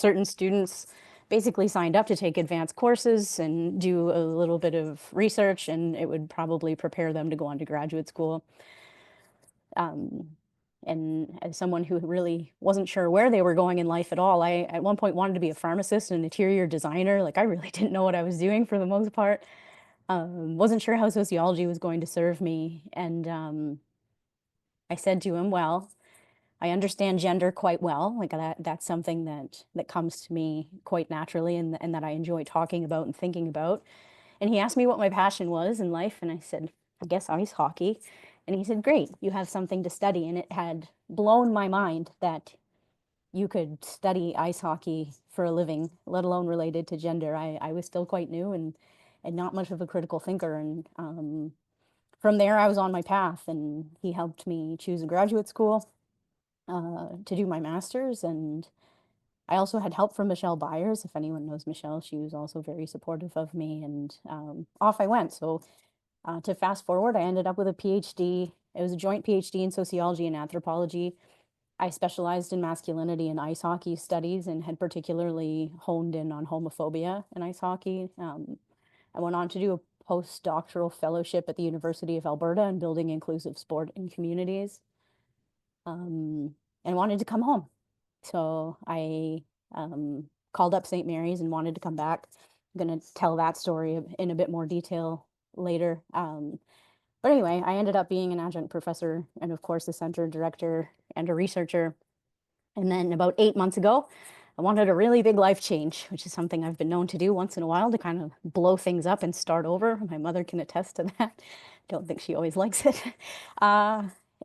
certain students basically signed up to take advanced courses and do a little bit of research, and it would probably prepare them to go on to graduate school. And as someone who really wasn't sure where they were going in life at all, I at one point wanted to be a pharmacist and an interior designer. Like I really didn't know what I was doing for the most part. Wasn't sure how sociology was going to serve me. And I said to him, well, I understand gender quite well. Like that's something that comes to me quite naturally and that I enjoy talking about and thinking about. And he asked me what my passion was in life, and I said, I guess ice hockey. And he said, great, you have something to study. And it had blown my mind that you could study ice hockey for a living, let alone related to gender. I was still quite new and not much of a critical thinker. And from there, I was on my path, and he helped me choose a graduate school to do my master's. And I also had help from Michelle Byers. If anyone knows Michelle, she was also very supportive of me, and off I went. So to fast forward, I ended up with a PhD. It was a joint PhD in sociology and anthropology. I specialized in masculinity and ice hockey studies and had particularly honed in on homophobia in ice hockey. I went on to do a postdoctoral fellowship at the University of Alberta in building inclusive sport in communities, and wanted to come home. So I called up St. Mary's and wanted to come back. I'm going to tell that story in a bit more detail later. But anyway, I ended up being an adjunct professor and, of course, a center director and a researcher. And then about 8 months ago, I wanted a really big life change, which is something I've been known to do once in a while to kind of blow things up and start over. My mother can attest to that. Don't think she always likes it.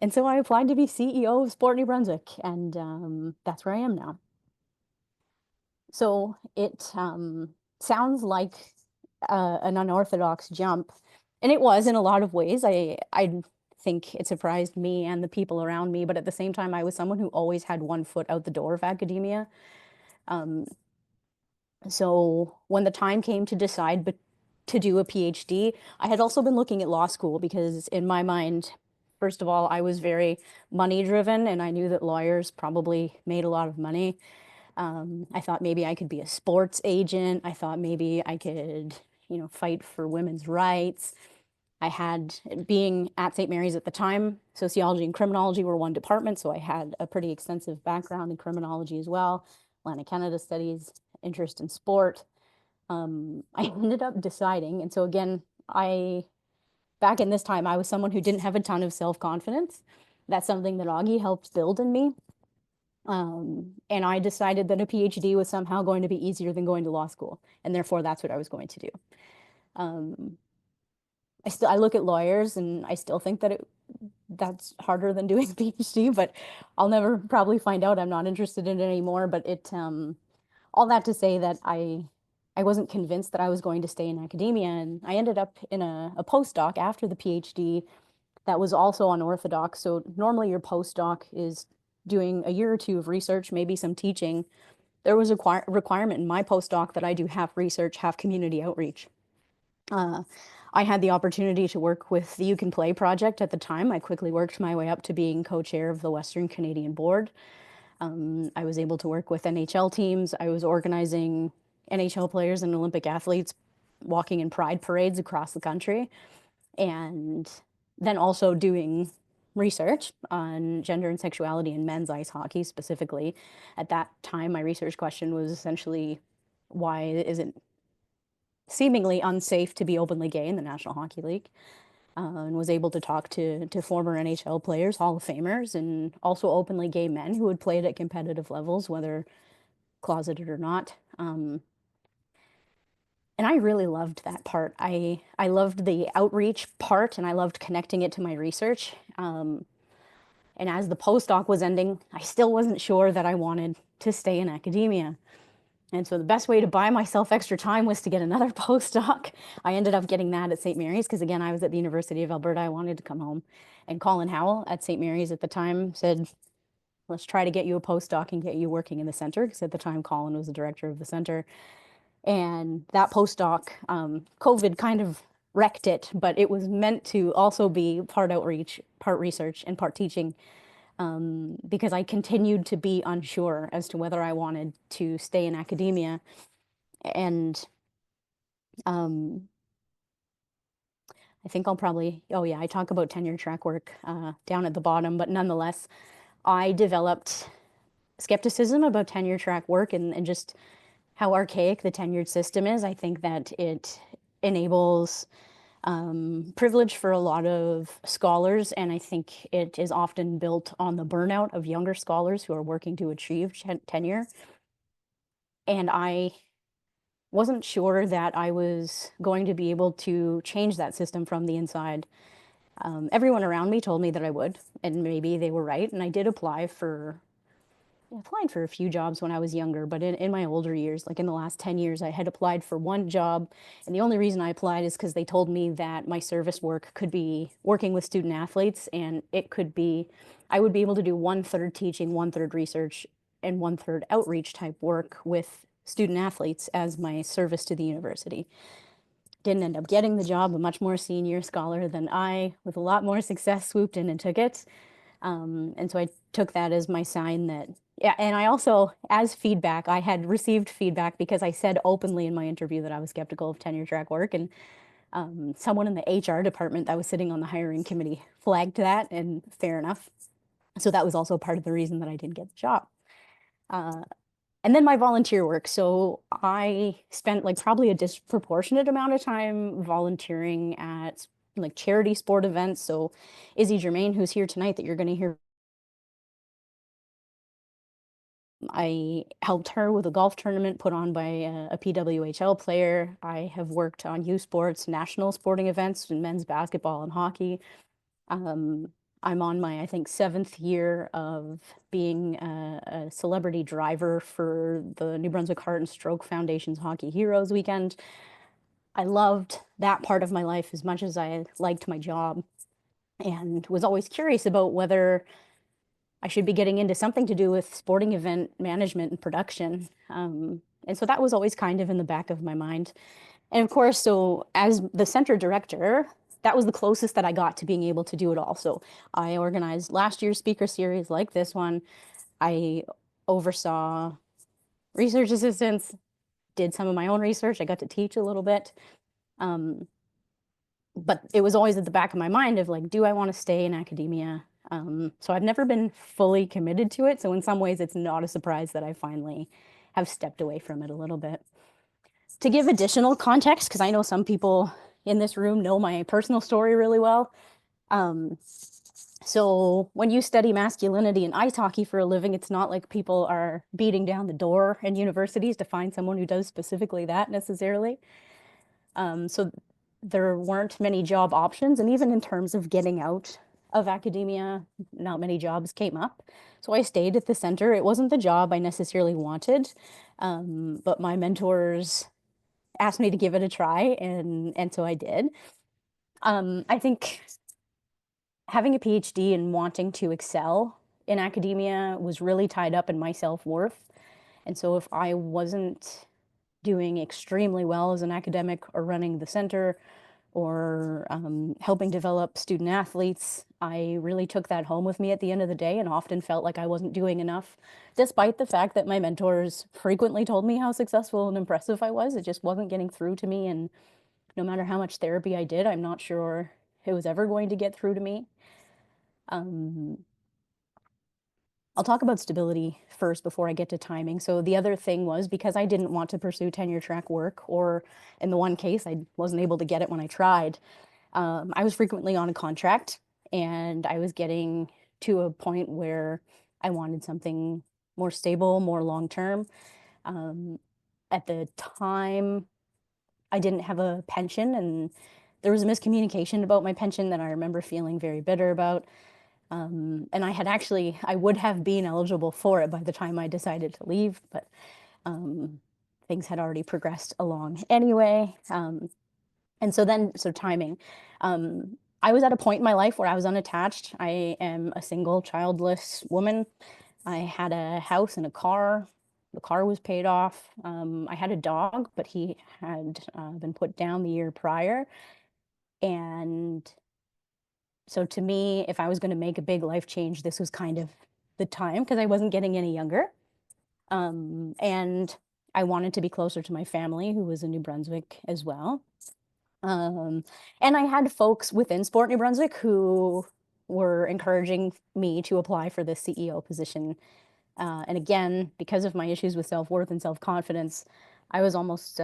And so I applied to be CEO of Sport New Brunswick, and that's where I am now. So it sounds like an unorthodox jump, and it was in a lot of ways. I think it surprised me and the people around me, but at the same time, I was someone who always had one foot out the door of academia. So when the time came to decide to do a PhD, I had also been looking at law school because in my mind, first of all, I was very money driven, and I knew that lawyers probably made a lot of money. I thought maybe I could be a sports agent. I thought maybe I could, fight for women's rights. I had, being at St. Mary's at the time, sociology and criminology were one department, so I had a pretty extensive background in criminology as well, Atlantic Canada studies, interest in sport. I ended up deciding, and so again, back in this time, I was someone who didn't have a ton of self-confidence. That's something that Augie helped build in me. And I decided that a PhD was somehow going to be easier than going to law school, and therefore that's what I was going to do. I look at lawyers and I still think that that's harder than doing a PhD, but I'll never probably find out. I'm not interested in it anymore. But all that to say that I wasn't convinced that I was going to stay in academia, and I ended up in a postdoc after the PhD that was also unorthodox. So normally your postdoc is doing a year or two of research, maybe some teaching. There was a requirement in my postdoc that I do half research, half community outreach. I had the opportunity to work with the You Can Play project at the time. I quickly worked my way up to being co-chair of the Western Canadian Board. I was able to work with NHL teams. I was organizing NHL players and Olympic athletes walking in pride parades across the country, and then also doing research on gender and sexuality in men's ice hockey specifically. At that time, my research question was essentially, why is it seemingly unsafe to be openly gay in the National Hockey League? And was able to talk to former NHL players, Hall of Famers, and also openly gay men who had played at competitive levels, whether closeted or not. And I really loved that part. I loved the outreach part, and I loved connecting it to my research. And as the postdoc was ending, I still wasn't sure that I wanted to stay in academia. And so the best way to buy myself extra time was to get another postdoc. I ended up getting that at St. Mary's because, again, I was at the University of Alberta. I wanted to come home. And Colin Howell at St. Mary's at the time said, let's try to get you a postdoc and get you working in the center, because at the time Colin was the director of the center. And that postdoc, COVID kind of wrecked it, but it was meant to also be part outreach, part research, and part teaching. because I continued to be unsure as to whether I wanted to stay in academia. And um, I think I'll probably, oh yeah, I talk about tenure track work down at the bottom, but nonetheless, I developed skepticism about tenure track work and just how archaic the tenured system is. I think that it enables privilege for a lot of scholars, and I think it is often built on the burnout of younger scholars who are working to achieve tenure. And I wasn't sure that I was going to be able to change that system from the inside. Everyone around me told me that I would, and maybe they were right. And I did applied for a few jobs when I was younger, but in my older years, like in the last 10 years, I had applied for one job. And the only reason I applied is because they told me that my service work could be working with student athletes, and it could be, I would be able to do 1/3 teaching, 1/3 research, and 1/3 outreach type work with student athletes as my service to the university. Didn't end up getting the job. A much more senior scholar than I, with a lot more success, swooped in and took it. And so I took that as my sign that, yeah. And I also, as feedback, I had received feedback because I said openly in my interview that I was skeptical of tenure track work. And someone in the HR department that was sitting on the hiring committee flagged that, and fair enough. So that was also part of the reason that I didn't get the job. And then my volunteer work. So I spent like probably a disproportionate amount of time volunteering at like charity sport events. So Izzy Germain, who's here tonight, that you're going to hear, I helped her with a golf tournament put on by a PWHL player. I have worked on youth sports, national sporting events in men's basketball and hockey. Um, I'm on my, I think, 7th year of being a celebrity driver for the New Brunswick Heart and Stroke Foundation's Hockey Heroes Weekend. I loved that part of my life as much as I liked my job, and was always curious about whether I should be getting into something to do with sporting event management and production. And so that was always kind of in the back of my mind. And of course, so as the center director, that was the closest that I got to being able to do it all. So I organized last year's speaker series like this one. I oversaw research assistants, did some of my own research. I got to teach a little bit. But it was always at the back of my mind of like, do I want to stay in academia? So I've never been fully committed to it. So in some ways, it's not a surprise that I finally have stepped away from it a little bit. To give additional context, because I know some people in this room know my personal story really well. So when you study masculinity in ice hockey for a living, it's not like people are beating down the door in universities to find someone who does specifically that necessarily. So there weren't many job options. And even in terms of getting out of academia, not many jobs came up. So I stayed at the center. It wasn't the job I necessarily wanted, but my mentors asked me to give it a try, and so I did. I think having a PhD and wanting to excel in academia was really tied up in my self-worth. And so if I wasn't doing extremely well as an academic or running the center or helping develop student athletes, I really took that home with me at the end of the day and often felt like I wasn't doing enough, despite the fact that my mentors frequently told me how successful and impressive I was. It just wasn't getting through to me. And no matter how much therapy I did, I'm not sure it was ever going to get through to me. I'll talk about stability first before I get to timing. So the other thing was, because I didn't want to pursue tenure track work, or in the one case, I wasn't able to get it when I tried, I was frequently on a contract, and I was getting to a point where I wanted something more stable, more long-term. At the time, I didn't have a pension, and there was a miscommunication about my pension that I remember feeling very bitter about. And I would have been eligible for it by the time I decided to leave, but things had already progressed along anyway. And so timing. I was at a point in my life where I was unattached. I am a single, childless woman. I had a house and a car. The car was paid off. I had a dog, but he had been put down the year prior. And So to me, if I was going to make a big life change, this was kind of the time because I wasn't getting any younger. And I wanted to be closer to my family, who was in New Brunswick as well. And I had folks within Sport New Brunswick who were encouraging me to apply for the CEO position. And again, because of my issues with self-worth and self-confidence, I was almost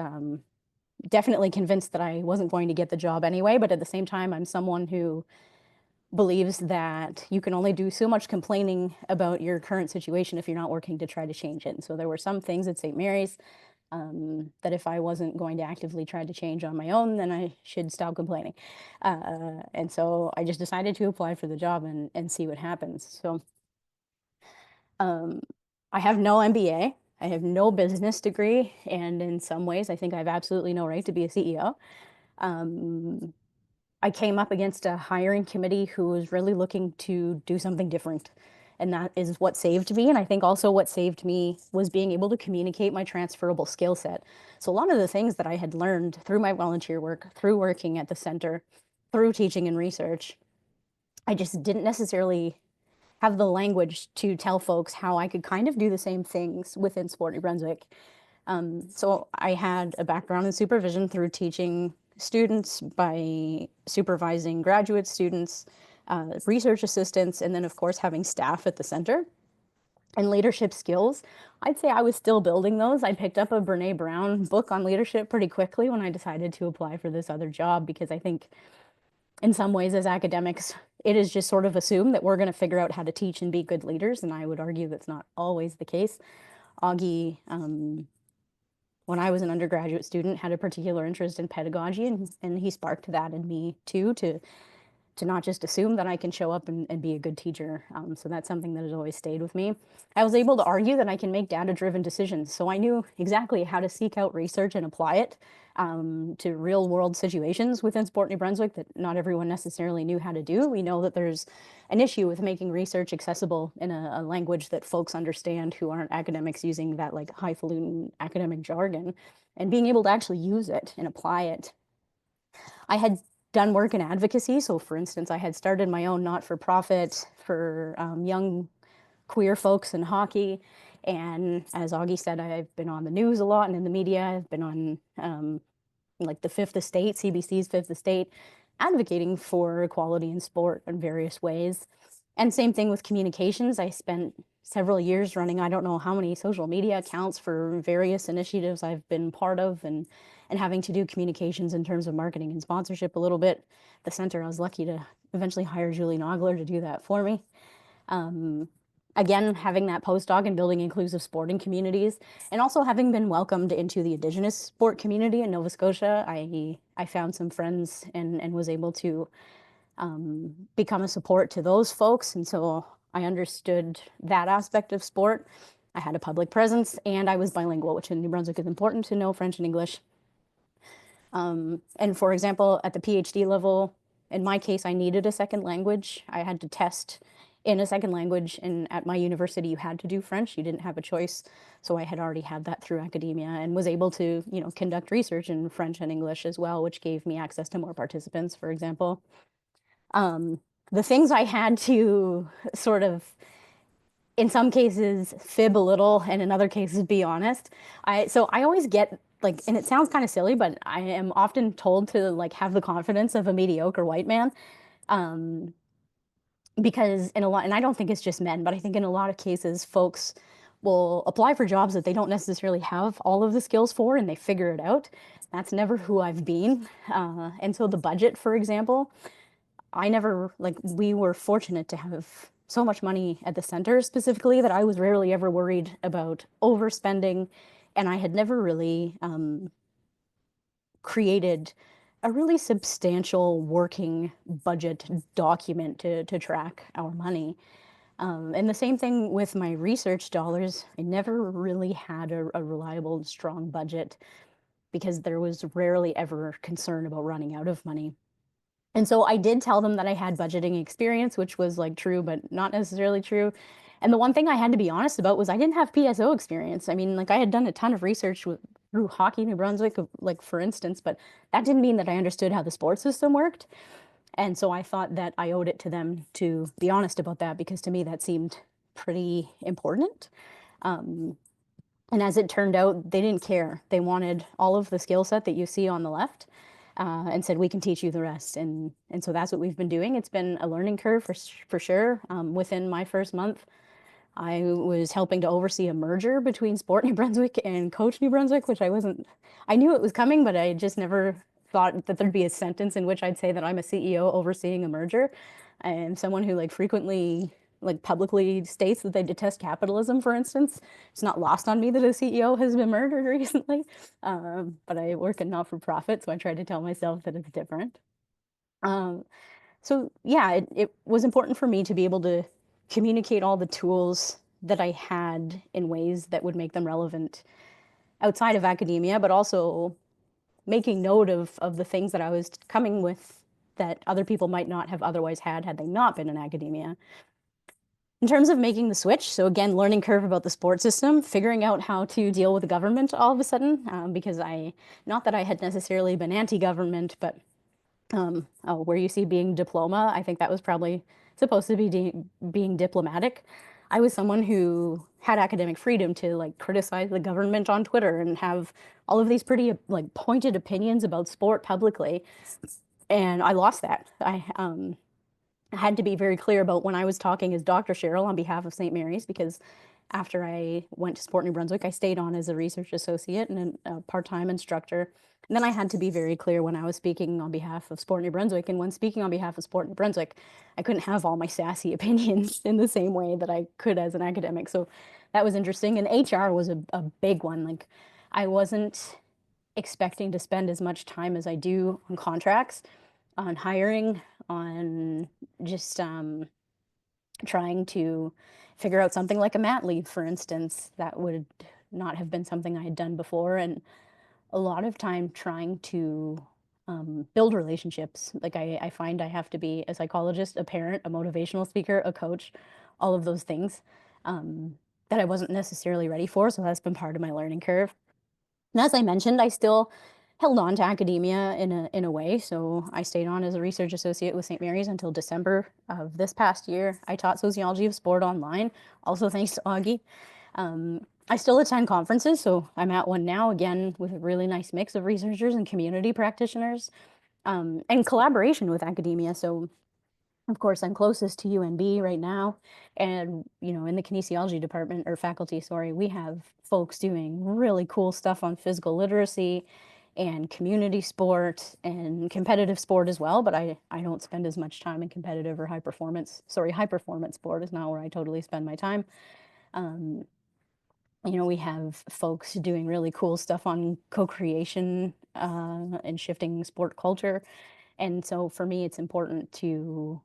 definitely convinced that I wasn't going to get the job anyway. But at the same time, I'm someone who believes that you can only do so much complaining about your current situation if you're not working to try to change it. And so there were some things at St. Mary's that if I wasn't going to actively try to change on my own, then I should stop complaining. And so I just decided to apply for the job and see what happens. So I have no MBA. I have no business degree. And in some ways, I think I have absolutely no right to be a CEO. I came up against a hiring committee who was really looking to do something different. And that is what saved me. And I think also what saved me was being able to communicate my transferable skill set. So a lot of the things that I had learned through my volunteer work, through working at the center, through teaching and research, I just didn't necessarily have the language to tell folks how I could kind of do the same things within Sport New Brunswick. So I had a background in supervision through teaching students, by supervising graduate students, research assistants, and then of course having staff at the center. And leadership skills, I'd say I was still building those. I picked up a Brene Brown book on leadership pretty quickly when I decided to apply for this other job, because I think in some ways as academics, it is just sort of assumed that we're going to figure out how to teach and be good leaders. And I would argue that's not always the case. Augie, when I was an undergraduate student, had a particular interest in pedagogy, and he sparked that in me too, to not just assume that I can show up and be a good teacher. So that's something that has always stayed with me. I was able to argue that I can make data-driven decisions. So I knew exactly how to seek out research and apply it to real-world situations within Sport New Brunswick that not everyone necessarily knew how to do. We know that there's an issue with making research accessible in a language that folks understand who aren't academics, using that like highfalutin academic jargon, and being able to actually use it and apply it. I had done work in advocacy. So for instance, I had started my own not-for-profit for young queer folks in hockey. And as Augie said, I've been on the news a lot and in the media. I've been on like the Fifth Estate, CBC's Fifth Estate, advocating for equality in sport in various ways. And same thing with communications. I spent several years running, I don't know how many social media accounts for various initiatives I've been part of, and having to do communications in terms of marketing and sponsorship a little bit. The center, I was lucky to eventually hire Julie Nogler to do that for me. Again, having that postdoc and building inclusive sporting communities, and also having been welcomed into the Indigenous sport community in Nova Scotia, I found some friends and was able to become a support to those folks. And so I understood that aspect of sport. I had a public presence, and I was bilingual, which in New Brunswick is important to know French and English. And for example, at the PhD level, in my case, I needed a second language. I had to test in a second language, and at my university, you had to do French. You didn't have a choice. So I had already had that through academia and was able to, conduct research in French and English as well, which gave me access to more participants, for example. The things I had to sort of, in some cases, fib a little, and in other cases, be honest. So I always get like, and it sounds kind of silly, but I am often told to like have the confidence of a mediocre white man. Because in a lot, and I don't think it's just men, but I think in a lot of cases, folks will apply for jobs that they don't necessarily have all of the skills for, and they figure it out. That's never who I've been. And so the budget, for example, we were fortunate to have so much money at the center specifically that I was rarely ever worried about overspending. And I had never really created a really substantial working budget document to track our money. And the same thing with my research dollars. I never really had a reliable and strong budget because there was rarely ever concern about running out of money. And so I did tell them that I had budgeting experience, which was like true, but not necessarily true. And the one thing I had to be honest about was I didn't have PSO experience. I mean, like I had done a ton of research through Hockey New Brunswick, like for instance, but that didn't mean that I understood how the sports system worked. And so I thought that I owed it to them to be honest about that, because to me that seemed pretty important. Um, and as it turned out, they didn't care. They wanted all of the skill set that you see on the left, and said, we can teach you the rest. And so that's what we've been doing. It's been a learning curve for sure. Within my first month, I was helping to oversee a merger between Sport New Brunswick and Coach New Brunswick, which I knew it was coming, but I just never thought that there'd be a sentence in which I'd say that I'm a CEO overseeing a merger. I am someone who like frequently, like publicly states that they detest capitalism, for instance. It's not lost on me that a CEO has been murdered recently, but I work in not-for-profit, so I try to tell myself that it's different. Um, so yeah, it was important for me to be able to communicate all the tools that I had in ways that would make them relevant outside of academia, but also making note of the things that I was coming with that other people might not have otherwise had they not been in academia. In terms of making the switch, so again, learning curve about the support system, figuring out how to deal with the government all of a sudden, because not that I had necessarily been anti-government, but where you see being diploma, I think that was probably supposed to be being diplomatic. I was someone who had academic freedom to like criticize the government on Twitter and have all of these pretty like pointed opinions about sport publicly, and I lost that. I had to be very clear about when I was talking as Dr. Cheryl on behalf of St. Mary's, because after I went to Sport New Brunswick, I stayed on as a research associate and a part-time instructor. And then I had to be very clear when I was speaking on behalf of Sport New Brunswick. And when speaking on behalf of Sport New Brunswick, I couldn't have all my sassy opinions in the same way that I could as an academic. So that was interesting. And HR was a big one. Like, I wasn't expecting to spend as much time as I do on contracts, on hiring, on just trying to figure out something like a mat leave, for instance. That would not have been something I had done before. And a lot of time trying to build relationships. Like I find I have to be a psychologist, a parent, a motivational speaker, a coach, all of those things that I wasn't necessarily ready for. So that's been part of my learning curve. And as I mentioned, I still held on to academia in a way. So I stayed on as a research associate with St. Mary's until December of this past year. I taught sociology of sport online, also thanks to Augie. I still attend conferences, so I'm at one now, again, with a really nice mix of researchers and community practitioners, and collaboration with academia. So of course, I'm closest to UNB right now. And, in the kinesiology department or faculty, sorry, we have folks doing really cool stuff on physical literacy and community sport and competitive sport as well. But I don't spend as much time in competitive or high performance sport is not where I totally spend my time. Um, we have folks doing really cool stuff on co-creation and shifting sport culture. And so for me, it's important to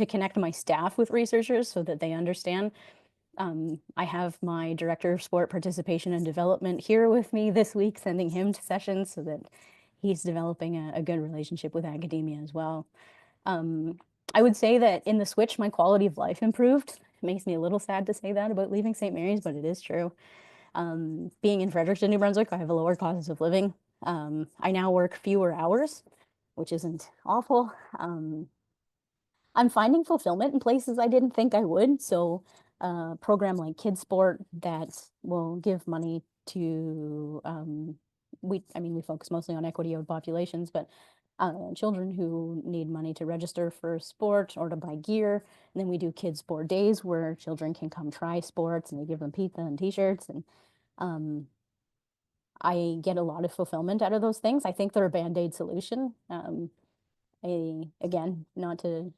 connect my staff with researchers so that they understand. I have my director of sport participation and development here with me this week, sending him to sessions so that he's developing a good relationship with academia as well. I would say that in the switch, my quality of life improved. It makes me a little sad to say that about leaving St. Mary's, but it is true. Being in Fredericton, New Brunswick, I have a lower cost of living. I now work fewer hours, which isn't awful. I'm finding fulfillment in places I didn't think I would. So a program like Kids Sport that will give money to, we focus mostly on equity of populations, but children who need money to register for sport or to buy gear. And then we do Kids Sport Days where children can come try sports and we give them pizza and t-shirts. And I get a lot of fulfillment out of those things. I think they're a Band-Aid solution. Again, not to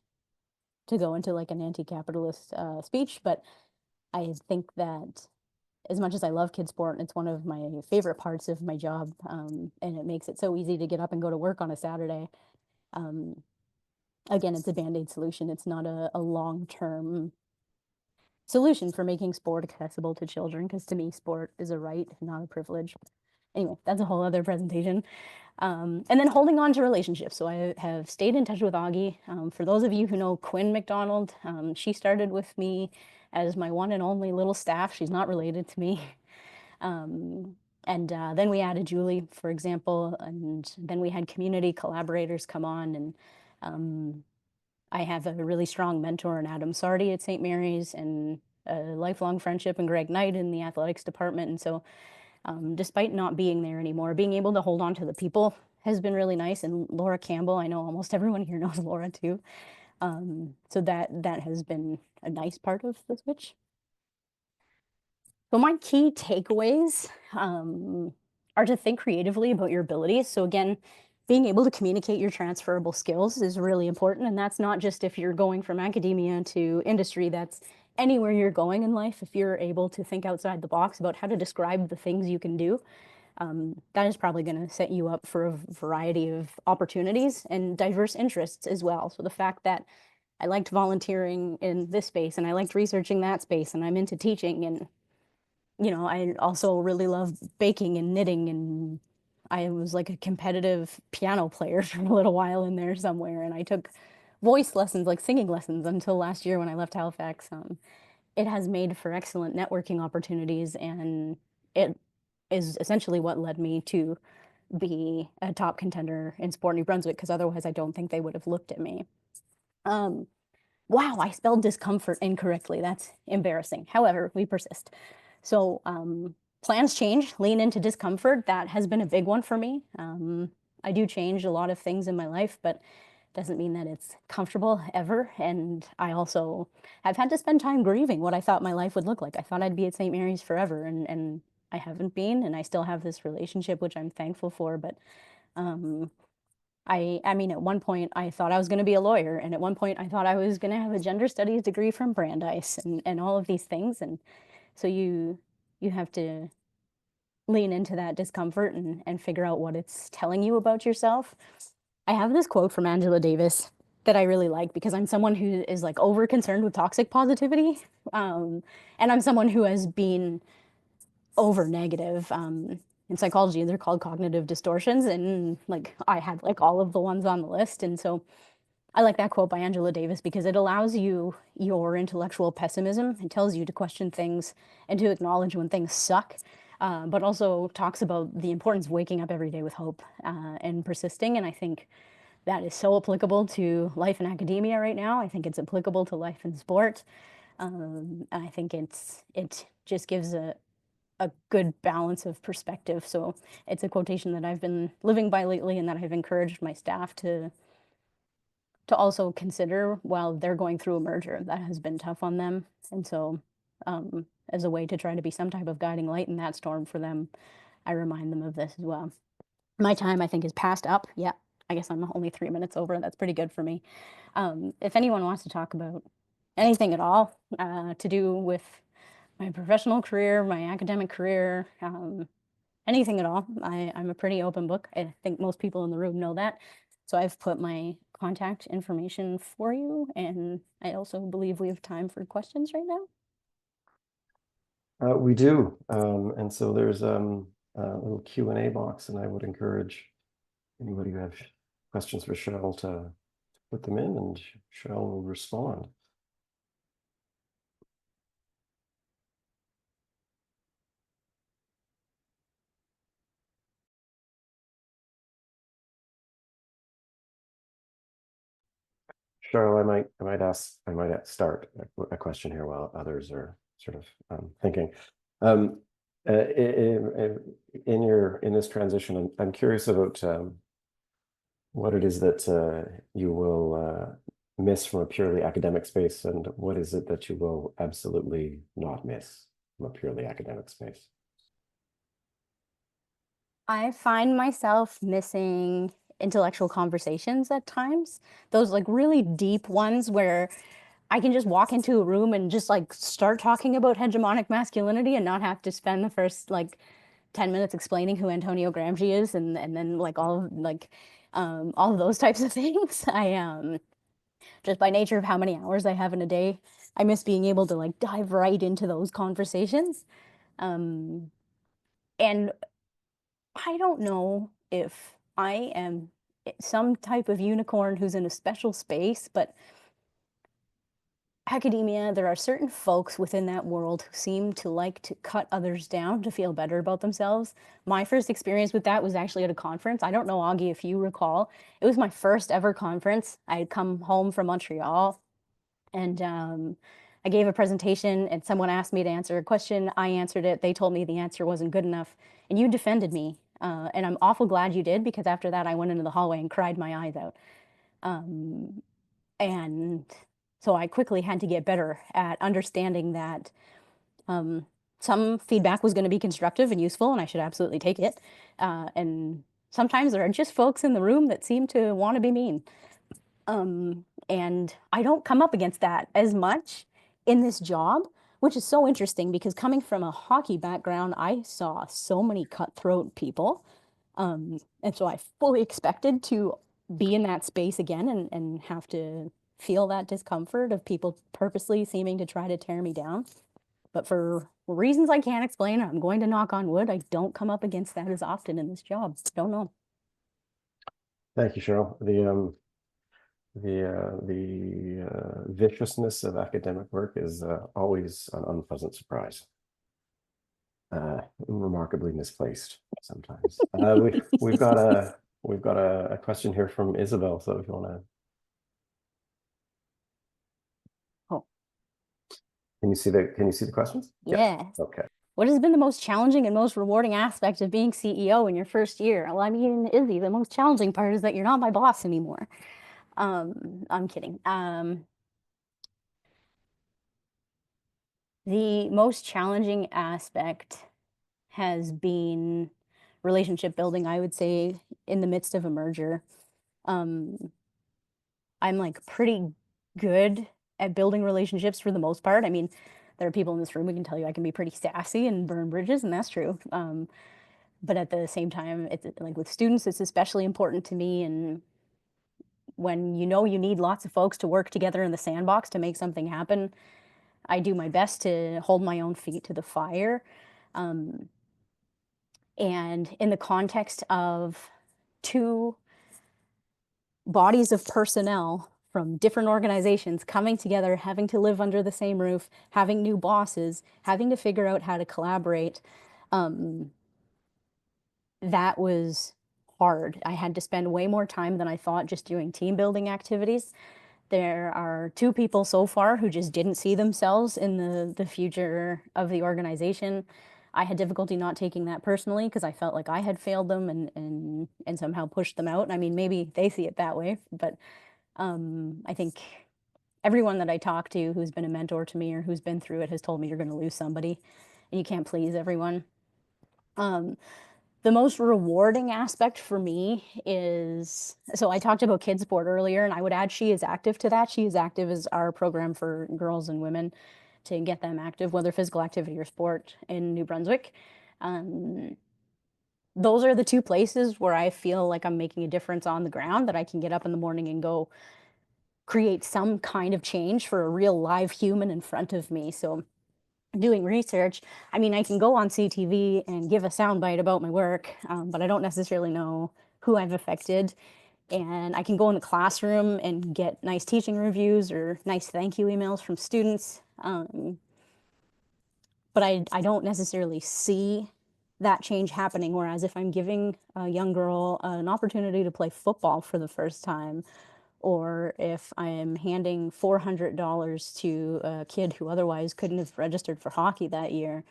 go into like an anti-capitalist speech, but I think that as much as I love kids sport, it's one of my favorite parts of my job, and it makes it so easy to get up and go to work on a Saturday. Again, it's a Band-Aid solution. It's not a long-term solution for making sport accessible to children, because to me, sport is a right, not a privilege. Anyway, that's a whole other presentation. And then holding on to relationships. So I have stayed in touch with Augie. For those of you who know Quinn MacDonald, she started with me as my one and only little staff. She's not related to me. And then we added Julie, for example, and then we had community collaborators come on, and I have a really strong mentor in Adam Sardi at St. Mary's, and a lifelong friendship in Greg Knight in the athletics department. And so, despite not being there anymore, being able to hold on to the people has been really nice. And Laura Campbell, I know almost everyone here knows Laura too. So that has been a nice part of the switch. So my key takeaways are to think creatively about your abilities. So again, being able to communicate your transferable skills is really important. And that's not just if you're going from academia to industry, that's anywhere you're going in life. If you're able to think outside the box about how to describe the things you can do, that is probably going to set you up for a variety of opportunities and diverse interests as well. So the fact that I liked volunteering in this space and I liked researching that space and I'm into teaching, and I also really love baking and knitting, and I was like a competitive piano player for a little while in there somewhere, and I took voice lessons, like singing lessons, until last year when I left Halifax. It has made for excellent networking opportunities, and it is essentially what led me to be a top contender in Sport New Brunswick, because otherwise I don't think they would have looked at me. Um, wow, I spelled discomfort incorrectly. That's embarrassing. However, we persist. So plans change, lean into discomfort. That has been a big one for me. I do change a lot of things in my life, but doesn't mean that it's comfortable ever. And I also have had to spend time grieving what I thought my life would look like. I thought I'd be at St. Mary's forever, and I haven't been, and I still have this relationship, which I'm thankful for. But um, I mean, at one point I thought I was going to be a lawyer, and at one point I thought I was going to have a gender studies degree from Brandeis, and all of these things. And so you have to lean into that discomfort and figure out what it's telling you about yourself. I have this quote from Angela Davis that I really like, because I'm someone who is like over concerned with toxic positivity. And I'm someone who has been over negative. In psychology, they're called cognitive distortions. And like I had like all of the ones on the list. And so I like that quote by Angela Davis because it allows you your intellectual pessimism. It tells you to question things and to acknowledge when things suck, but also talks about the importance of waking up every day with hope and persisting. And I think that is so applicable to life in academia right now. I think it's applicable to life in sport. I think it just gives a good balance of perspective. So it's a quotation that I've been living by lately, and that I've encouraged my staff to also consider while they're going through a merger that has been tough on them. And so, as a way to try to be some type of guiding light in that storm for them, I remind them of this as well. My time, I think, is passed up. Yeah, I guess I'm only 3 minutes over. That's pretty good for me. If anyone wants to talk about anything at all to do with my professional career, my academic career, anything at all, I'm a pretty open book. I think most people in the room know that. So I've put my contact information for you, and I also believe we have time for questions right now. We do, and so there's a little Q&A box, and I would encourage anybody who have questions for Cheryl to put them in, and Cheryl will respond. Cheryl, I might start a question here while others are sort of thinking. In this transition, I'm curious about what it is that you will miss from a purely academic space, and what is it that you will absolutely not miss from a purely academic space? I find myself missing intellectual conversations at times, those like really deep ones where I can just walk into a room and just like start talking about hegemonic masculinity and not have to spend the first like 10 minutes explaining who Antonio Gramsci is, and then like all of those types of things. I just by nature of how many hours I have in a day, I miss being able to like dive right into those conversations. Um, and I don't know if I am some type of unicorn who's in a special space, but academia, there are certain folks within that world who seem to like to cut others down to feel better about themselves. My first experience with that was actually at a conference. I don't know, Augie, if you recall. It was my first ever conference. I had come home from Montreal and I gave a presentation and someone asked me to answer a question. I answered it. They told me the answer wasn't good enough and you defended me. And I'm awful glad you did because after that I went into the hallway and cried my eyes out. And so I quickly had to get better at understanding that some feedback was going to be constructive and useful, and I should absolutely take it. And sometimes there are just folks in the room that seem to want to be mean. And I don't come up against that as much in this job, which is so interesting because coming from a hockey background, I saw so many cutthroat people. And so I fully expected to be in that space again and have to feel that discomfort of people purposely seeming to try to tear me down. But for reasons I can't explain, I'm going to knock on wood, I don't come up against that as often in this job. Don't know. Thank you, Cheryl. Viciousness of academic work is always an unpleasant surprise. Remarkably misplaced sometimes. We've got a question here from Isabel. So if you want to, Oh, can you see the questions? yes. Okay. What has been the most challenging and most rewarding aspect of being CEO in your first year? Well, I mean, Izzy, the most challenging part is that you're not my boss anymore. I'm kidding. The most challenging aspect has been relationship building, I would say, in the midst of a merger. Um, I'm like pretty good at building relationships for the most part. I mean, there are people in this room who can tell you I can be pretty sassy and burn bridges, and that's true. But at the same time, it's like with students, it's especially important to me. And when you know you need lots of folks to work together in the sandbox to make something happen, I do my best to hold my own feet to the fire. Um, and in the context of two bodies of personnel from different organizations coming together, having to live under the same roof, having new bosses, having to figure out how to collaborate, that was hard. I had to spend way more time than I thought just doing team building activities. There are two people so far who just didn't see themselves in the future of the organization. I had difficulty not taking that personally because I felt like I had failed them and somehow pushed them out. I mean, maybe they see it that way, but I think everyone that I talk to who's been a mentor to me or who's been through it has told me you're going to lose somebody and you can't please everyone. The most rewarding aspect for me is, so I talked about kids sport earlier, and I would add she is active to that. She is active as our program for girls and women to get them active, whether physical activity or sport in New Brunswick. Those are the two places where I feel like I'm making a difference on the ground, that I can get up in the morning and go create some kind of change for a real live human in front of me. So doing research, I mean, I can go on CTV and give a soundbite about my work, but I don't necessarily know who I've affected. And I can go in the classroom and get nice teaching reviews or nice thank you emails from students. But I don't necessarily see that change happening. Whereas if I'm giving a young girl an opportunity to play football for the first time, or if I am handing $400 to a kid who otherwise couldn't have registered for hockey that year,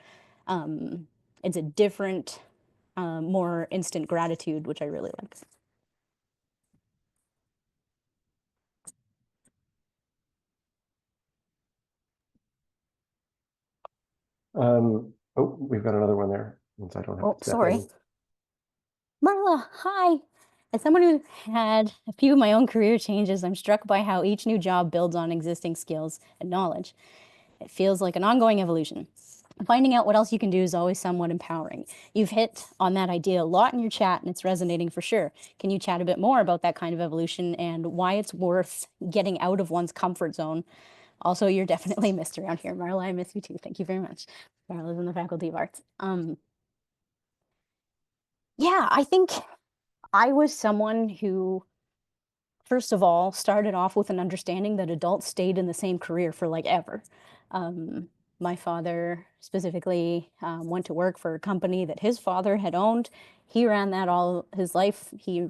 it's a different, more instant gratitude, which I really like. Oh, we've got another one there. Since I don't have Oh, to step sorry. in. Marla, hi. As someone who had a few of my own career changes, I'm struck by how each new job builds on existing skills and knowledge. It feels like an ongoing evolution. Finding out what else you can do is always somewhat empowering. You've hit on that idea a lot in your chat, and it's resonating for sure. Can you chat a bit more about that kind of evolution and why it's worth getting out of one's comfort zone? Also, you're definitely missed around here. Marla, I miss you too. Thank you very much. Marla's in the Faculty of Arts. Yeah, I think I was someone who first of all, started off with an understanding that adults stayed in the same career for like ever. Um, my father specifically went to work for a company that his father had owned. He ran that all his life. He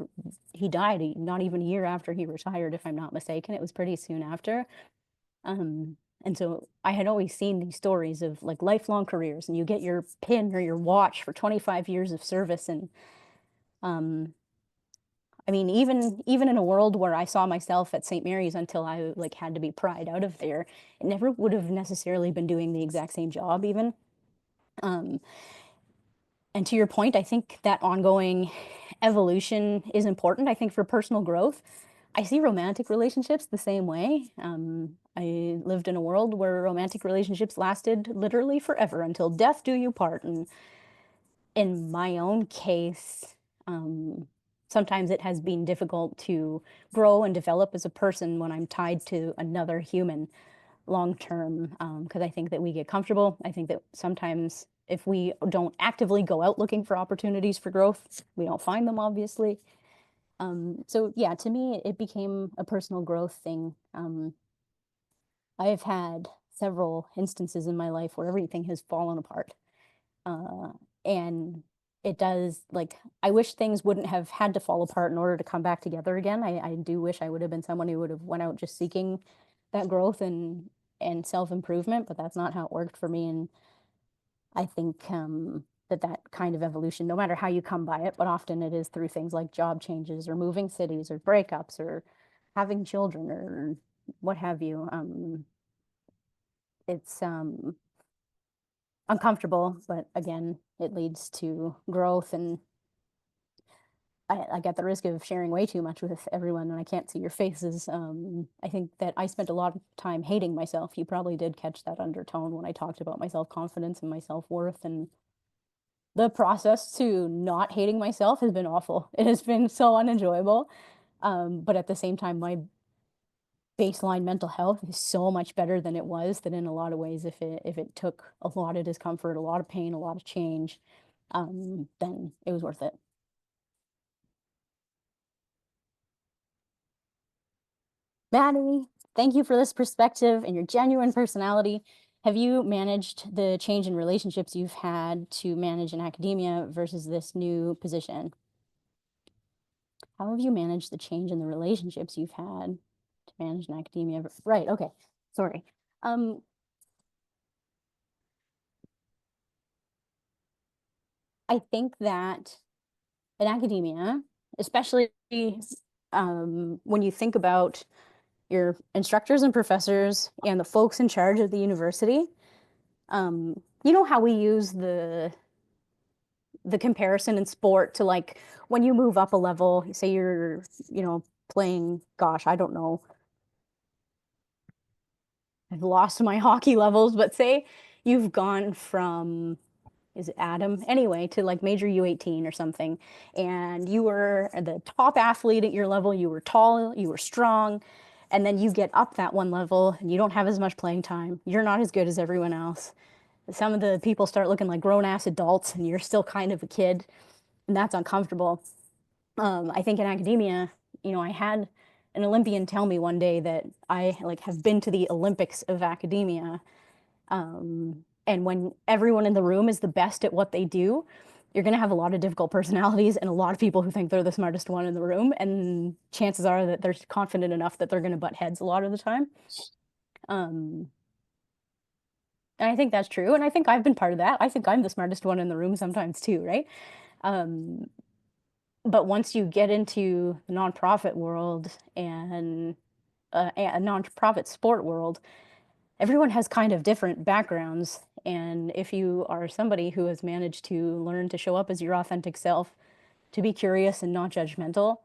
died not even a year after he retired, if I'm not mistaken. It was pretty soon after. Um, and so I had always seen these stories of like lifelong careers, and you get your pin or your watch for 25 years of service. And um, I mean, even in a world where I saw myself at St. Mary's until I like had to be pried out of there, it never would have necessarily been doing the exact same job even. Um, and to your point, I think that ongoing evolution is important. I think for personal growth, I see romantic relationships the same way. I lived in a world where romantic relationships lasted literally forever until death do you part. And in my own case, sometimes it has been difficult to grow and develop as a person when I'm tied to another human long term, because I think that we get comfortable. I think that sometimes if we don't actively go out looking for opportunities for growth, we don't find them, obviously. So yeah, to me, it became a personal growth thing. I've had several instances in my life where everything has fallen apart. Uh, and it does, like, I wish things wouldn't have had to fall apart in order to come back together again. I do wish I would have been someone who would have went out just seeking that growth and self-improvement, but that's not how it worked for me. And I think that kind of evolution, no matter how you come by it, but often it is through things like job changes or moving cities or breakups or having children or what have you. It's uncomfortable, but again, it leads to growth. And I get the risk of sharing way too much with everyone when I can't see your faces. I think that I spent a lot of time hating myself. You probably did catch that undertone when I talked about my self-confidence and my self-worth. And the process to not hating myself has been awful. It has been so unenjoyable. But at the same time, my baseline mental health is so much better than it was, that in a lot of ways, if it took a lot of discomfort, a lot of pain, a lot of change, then it was worth it. Maddie, thank you for this perspective and your genuine personality. Have you managed the change in relationships you've had to manage in academia versus this new position? How have you managed the change in the relationships you've had to manage in academia? Right, okay. Sorry. Um, I think that in academia, especially when you think about your instructors and professors and the folks in charge of the university, you know how we use the comparison in sport to like when you move up a level, say you're, playing, gosh, I don't know, I've lost my hockey levels, but say you've gone from, is it Adam? Anyway, to like major U18 or something, and you were the top athlete at your level, you were tall, you were strong, and then you get up that one level and you don't have as much playing time. You're not as good as everyone else. Some of the people start looking like grown-ass adults and you're still kind of a kid, and that's uncomfortable. I think in academia, I had an Olympian tell me one day that I like have been to the Olympics of academia. And when everyone in the room is the best at what they do, you're going to have a lot of difficult personalities and a lot of people who think they're the smartest one in the room. And chances are that they're confident enough that they're going to butt heads a lot of the time. Um, and I think that's true. And I think I've been part of that. I think I'm the smartest one in the room sometimes too, right? Um, but once you get into the nonprofit world and a nonprofit sport world, everyone has kind of different backgrounds. And if you are somebody who has managed to learn to show up as your authentic self, to be curious and not judgmental,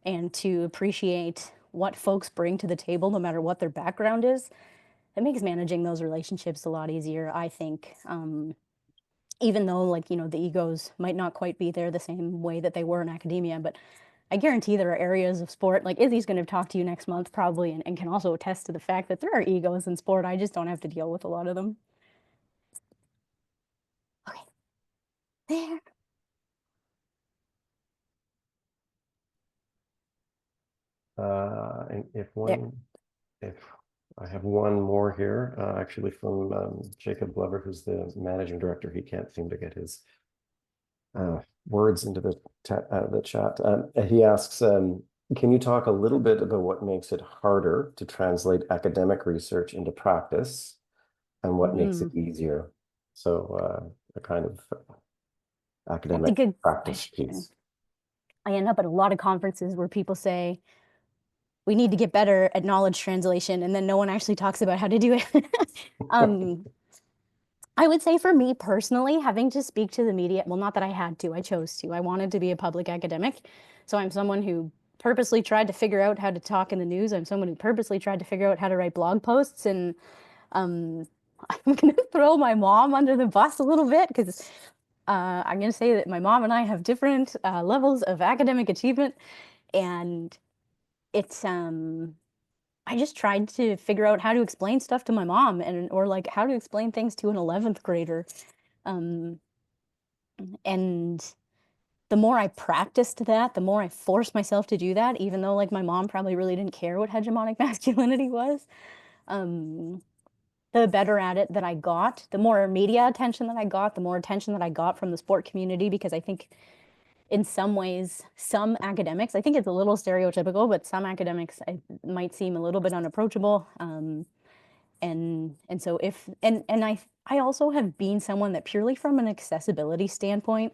and to appreciate what folks bring to the table, no matter what their background is, it makes managing those relationships a lot easier, I think. Even though, like, the egos might not quite be there the same way that they were in academia, but I guarantee there are areas of sport, like Izzy's going to talk to you next month probably, and can also attest to the fact that there are egos in sport. I just don't have to deal with a lot of them. Okay, there. And There. if I have one more here, actually from Jacob Glover, who's the managing director. He can't seem to get his words into the chat. He asks, can you talk a little bit about what makes it harder to translate academic research into practice and what makes it Mm, easier? So a kind of that's a academic good practice question. piece. I end up at a lot of conferences where people say, we need to get better at knowledge translation, and then no one actually talks about how to do it. um, I would say for me personally, having to speak to the media, well, not that I had to, I chose to. I wanted to be a public academic. So I'm someone who purposely tried to figure out how to talk in the news. I'm someone who purposely tried to figure out how to write blog posts. And um, I'm going to throw my mom under the bus a little bit because I'm going to say that my mom and I have different levels of academic achievement. And it's, I just tried to figure out how to explain stuff to my mom and or like how to explain things to an 11th grader. Um, and the more I practiced that, the more I forced myself to do that, even though like my mom probably really didn't care what hegemonic masculinity was. Um, the better at it that I got, the more media attention that I got, the more attention that I got from the sport community, because I think in some ways, some academics, I think it's a little stereotypical, but some academics might seem a little bit unapproachable. And so if and I also have been someone that purely from an accessibility standpoint,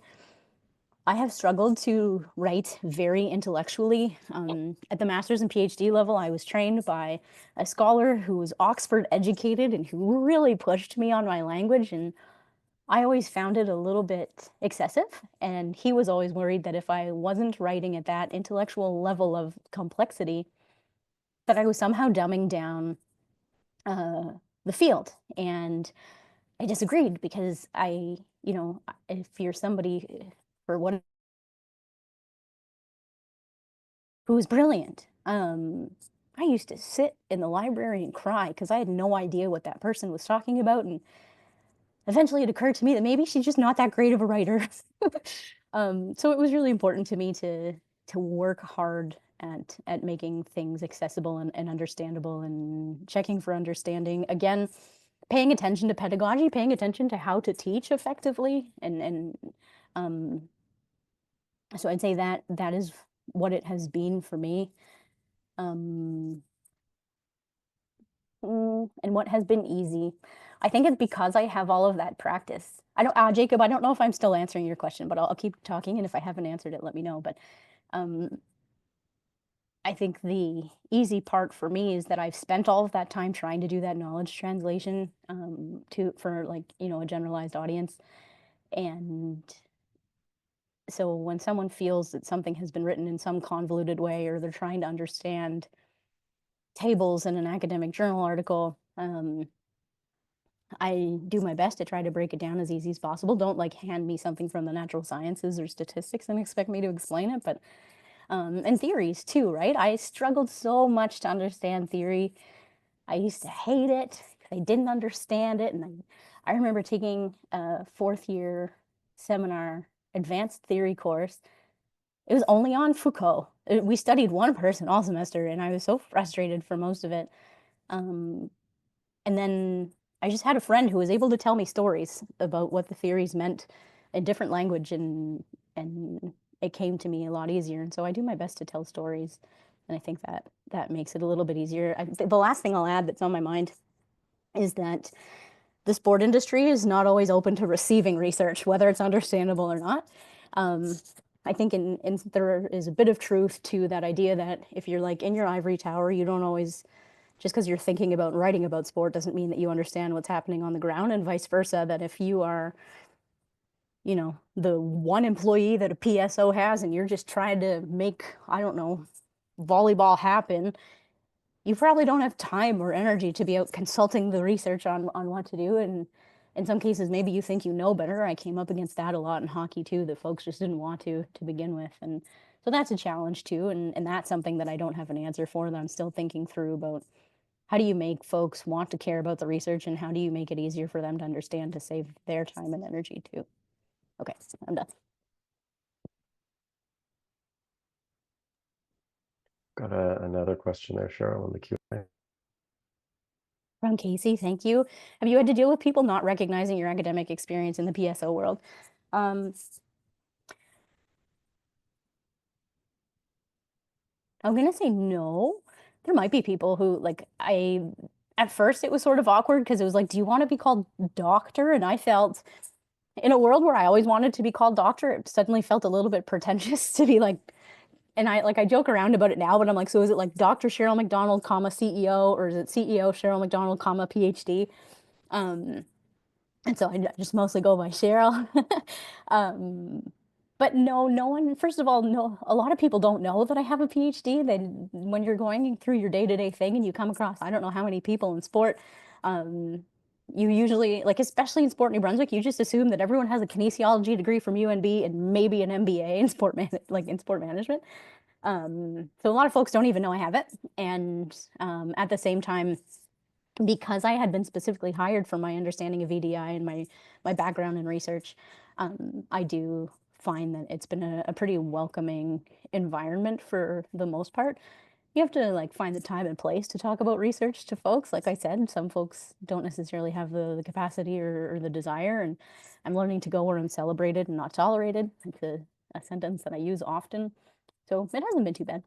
I have struggled to write very intellectually. At the master's and PhD level, I was trained by a scholar who was Oxford educated and who really pushed me on my language. And I always found it a little bit excessive. And he was always worried that if I wasn't writing at that intellectual level of complexity, that I was somehow dumbing down uh, the field. And I disagreed because if you're somebody for what who's brilliant. I used to sit in the library and cry because I had no idea what that person was talking about. And eventually it occurred to me that maybe she's just not that great of a writer. So it was really important to me to work hard at making things accessible and understandable and checking for understanding. Again, paying attention to pedagogy, paying attention to how to teach effectively. And um, so I'd say that that is what it has been for me. Um, and what has been easy. I think it's because I have all of that practice. I don't, Jacob, I don't know if I'm still answering your question, but I'll keep talking. And if I haven't answered it, let me know. But um, I think the easy part for me is that I've spent all of that time trying to do that knowledge translation for like, a generalized audience. And so when someone feels that something has been written in some convoluted way, or they're trying to understand tables in an academic journal article, I do my best to try to break it down as easy as possible. Don't like hand me something from the natural sciences or statistics and expect me to explain it, but and theories too, right? I struggled so much to understand theory. I used to hate it. I didn't understand it, and I remember taking a fourth year seminar advanced theory course. It was only on Foucault. We studied one person all semester, and I was so frustrated for most of it. Um, and then I just had a friend who was able to tell me stories about what the theories meant in different language, and it came to me a lot easier. And so I do my best to tell stories, and I think that that makes it a little bit easier. The last thing I'll add that's on my mind is that the sport industry is not always open to receiving research, whether it's understandable or not. Um, I think there is a bit of truth to that idea that if you're like in your ivory tower, you don't always just because you're thinking about writing about sport doesn't mean that you understand what's happening on the ground, and vice versa, that if you are the one employee that a PSO has and you're just trying to make, I don't know, volleyball happen, you probably don't have time or energy to be out consulting the research on what to do. And in some cases maybe you think you know better. I came up against that a lot in hockey too, that folks just didn't want to begin with. And so that's a challenge too, and that's something that I don't have an answer for, that I'm still thinking through about. How do you make folks want to care about the research, and how do you make it easier for them to understand, to save their time and energy too? Okay, I'm done. Got another question there, Cheryl, in the Q&A. From Casey, thank you. Have you had to deal with people not recognizing your academic experience in the PSO world? I'm gonna say no. There might be people who at first it was sort of awkward because it was like, do you want to be called doctor? And I felt in a world where I always wanted to be called doctor, it suddenly felt a little bit pretentious to be like, and I joke around about it now, but I'm like, so is it like Dr. Cheryl MacDonald, comma CEO, or is it CEO Cheryl MacDonald, comma PhD? Um, and so I just mostly go by Cheryl. um, but no, no one, first of all, no, a lot of people don't know that I have a PhD. Then when you're going through your day-to-day thing and you come across, I don't know how many people in sport, um, you usually, like, especially in sport New Brunswick, you just assume that everyone has a kinesiology degree from UNB and maybe an MBA in sport management. So a lot of folks don't even know I have it. And at the same time, because I had been specifically hired for my understanding of EDI and my background in research, I do find that it's been a pretty welcoming environment for the most part. You have to like find the time and place to talk about research to folks. Like I said, some folks don't necessarily have the capacity or the desire, and I'm learning to go where I'm celebrated and not tolerated. It's a sentence that I use often. So it hasn't been too bad.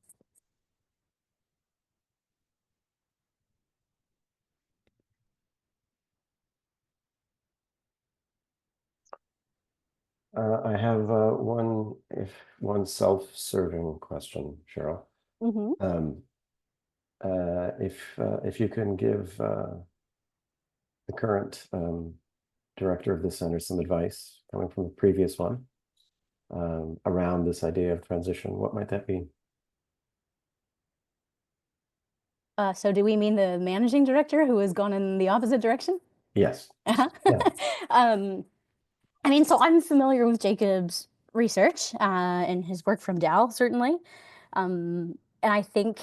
I have one self-serving question, Cheryl. Mm-hmm. Um, if you can give the current director of the center some advice coming from the previous one around this idea of transition, what might that be? So do we mean the managing director who has gone in the opposite direction? Yes. Uh-huh. Yeah. Um, I mean, so I'm familiar with Jacob's research and his work from Dow, certainly. And I think,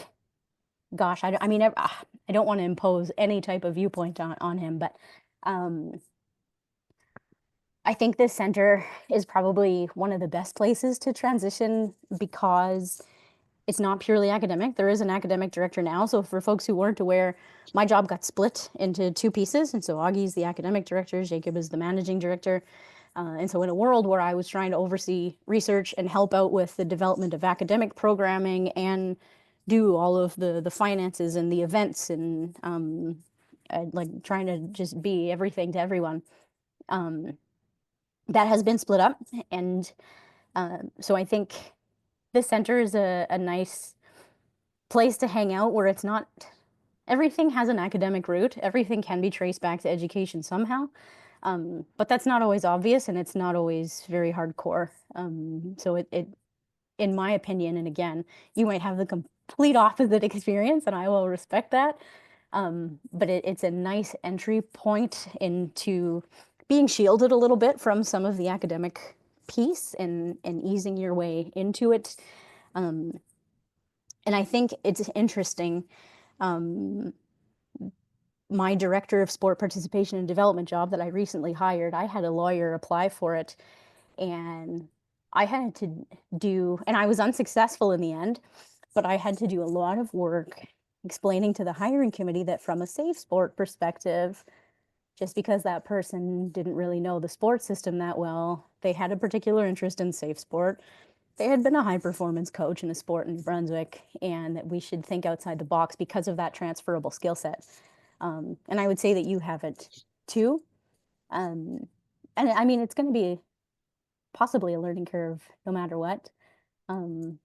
gosh, I mean, I don't want to impose any type of viewpoint on him, but um, I think this center is probably one of the best places to transition because it's not purely academic. There is an academic director now. So for folks who weren't aware, my job got split into two pieces. And so Augie's the academic director, Jacob is the managing director. And so in a world where I was trying to oversee research and help out with the development of academic programming and do all of the finances and the events and like trying to just be everything to everyone, um, that has been split up. And so I think this center is a nice place to hang out where it's not everything has an academic root. Everything can be traced back to education somehow. But that's not always obvious and it's not always very hardcore. So it, in my opinion, and again, you might have the complete opposite experience and I will respect that. But it's a nice entry point into being shielded a little bit from some of the academic piece and easing your way into it. Um, and I think it's interesting. Um, my director of sport participation and development job that I recently hired, I had a lawyer apply for it and I had to do, and I was unsuccessful in the end, but I had to do a lot of work explaining to the hiring committee that from a safe sport perspective, just because that person didn't really know the sports system that well, they had a particular interest in safe sport. They had been a high performance coach in a sport in New Brunswick, and that we should think outside the box because of that transferable skill set. And I would say that you have it too. Um, and I mean, it's going to be possibly a learning curve no matter what. Um,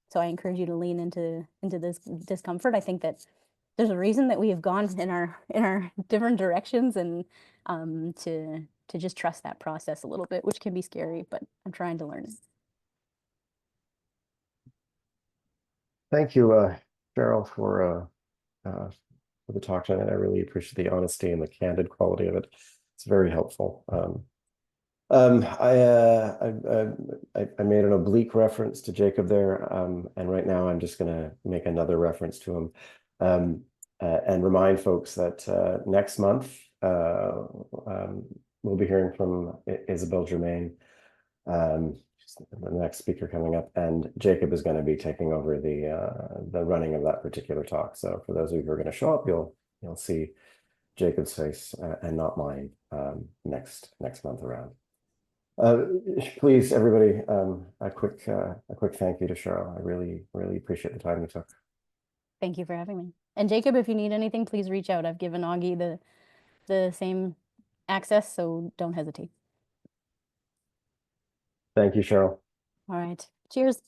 so I encourage you to lean into this discomfort. I think that there's a reason that we have gone in our different directions, and to just trust that process a little bit, which can be scary, but I'm trying to learn it. Thank you, Cheryl, for the talk tonight. I really appreciate the honesty and the candid quality of it. It's very helpful. I made an oblique reference to Jacob there, and right now I'm just going to make another reference to him, and remind folks that next month we'll be hearing from Isabel Germain. the next speaker coming up, and Jacob is going to be taking over the running of that particular talk. So for those of you who are going to show up, you'll see Jacob's face and not mine next month around. Please, everybody, a quick thank you to Cheryl. I really appreciate the time you took. Thank you for having me. And Jacob, if you need anything, please reach out. I've given Augie the same access, so don't hesitate. Thank you, Cheryl. All right. Cheers.